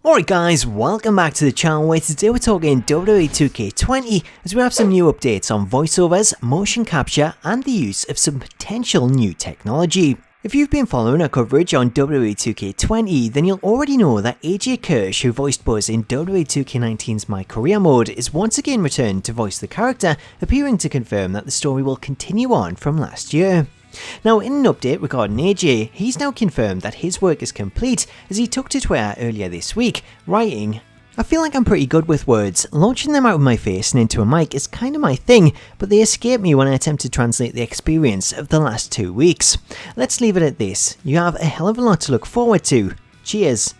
Alright guys, welcome back to the channel where today we're talking WWE 2K20 as we have some new updates on voiceovers, motion capture and the use of some potential new technology. If you've been following our coverage on WWE 2K20, then you'll already know that Kirsch, who voiced Buzz in WWE 2K19's MyCareer mode, is once again returned to voice the character, appearing to confirm that the story will continue on from last year. Now, in an update regarding AJ, he's now confirmed that his work is complete as he took to Twitter earlier this week, writing, "I feel like I'm pretty good with words. Launching them out of my face and into a mic is kind of my thing, but they escape me when I attempt to translate the experience of the last 2 weeks. Let's leave it at this. You have a hell of a lot to look forward to. Cheers."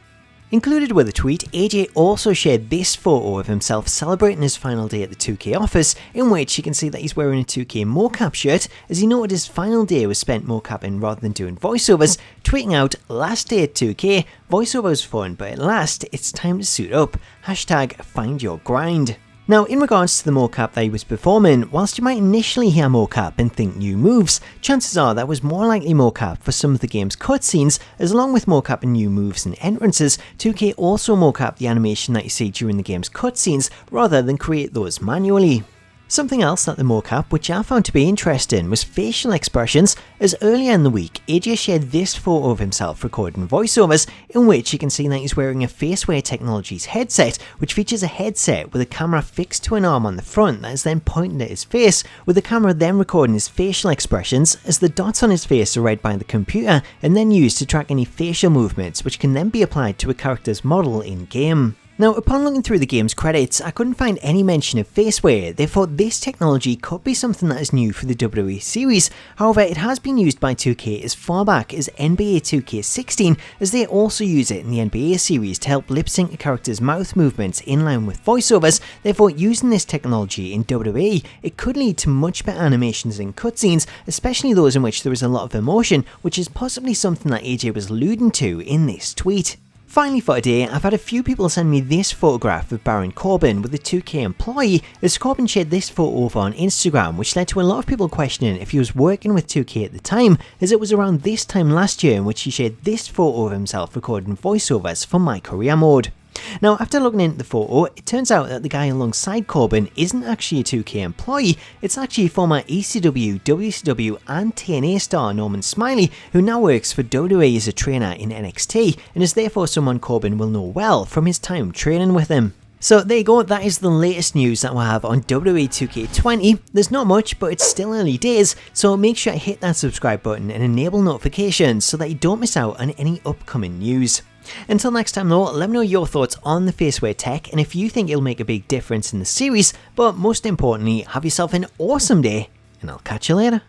Included with the tweet, AJ also shared this photo of himself celebrating his final day at the 2K office, in which you can see that he's wearing a 2K Mocap shirt, as he noted his final day was spent mocapping rather than doing voiceovers, tweeting out, "Last day at 2K, voiceover was fun, but at last, it's time to suit up. Hashtag find your grind." Now, in regards to the mocap that he was performing, whilst you might initially hear mocap and think new moves, chances are that was more likely mocap for some of the game's cutscenes, as along with mocap and new moves and entrances, 2K also mocap the animation that you see during the game's cutscenes rather than create those manually. Something else that the mocap, which I found to be interesting, was facial expressions, as earlier in the week, AJ shared this photo of himself recording voiceovers, in which you can see that he's wearing a Faceware Technologies headset, which features a headset with a camera fixed to an arm on the front that is then pointing at his face, with the camera then recording his facial expressions, as the dots on his face are read by the computer and then used to track any facial movements, which can then be applied to a character's model in-game. Now, upon looking through the game's credits, I couldn't find any mention of Faceware, therefore this technology could be something that is new for the WWE series. However, it has been used by 2K as far back as NBA 2K16, as they also use it in the NBA series to help lip-sync a character's mouth movements in line with voiceovers. Therefore, using this technology in WWE, it could lead to much better animations in cutscenes, especially those in which there is a lot of emotion, which is possibly something that AJ was alluding to in this tweet. Finally for today, I've had a few people send me this photograph of Baron Corbin with a 2K employee, as Corbin shared this photo over on Instagram, which led to a lot of people questioning if he was working with 2K at the time, as it was around this time last year in which he shared this photo of himself recording voiceovers for MyCareer mode. Now, after looking into the photo, it turns out that the guy alongside Corbin isn't actually a 2K employee, it's actually former ECW, WCW and TNA star Norman Smiley, who now works for WWE as a trainer in NXT, and is therefore someone Corbin will know well from his time training with him. So there you go, that is the latest news that we'll have on WWE 2K20. There's not much, but it's still early days, so make sure to hit that subscribe button and enable notifications so that you don't miss out on any upcoming news. Until next time though, let me know your thoughts on the Faceware tech and if you think it'll make a big difference in the series, but most importantly, have yourself an awesome day, and I'll catch you later.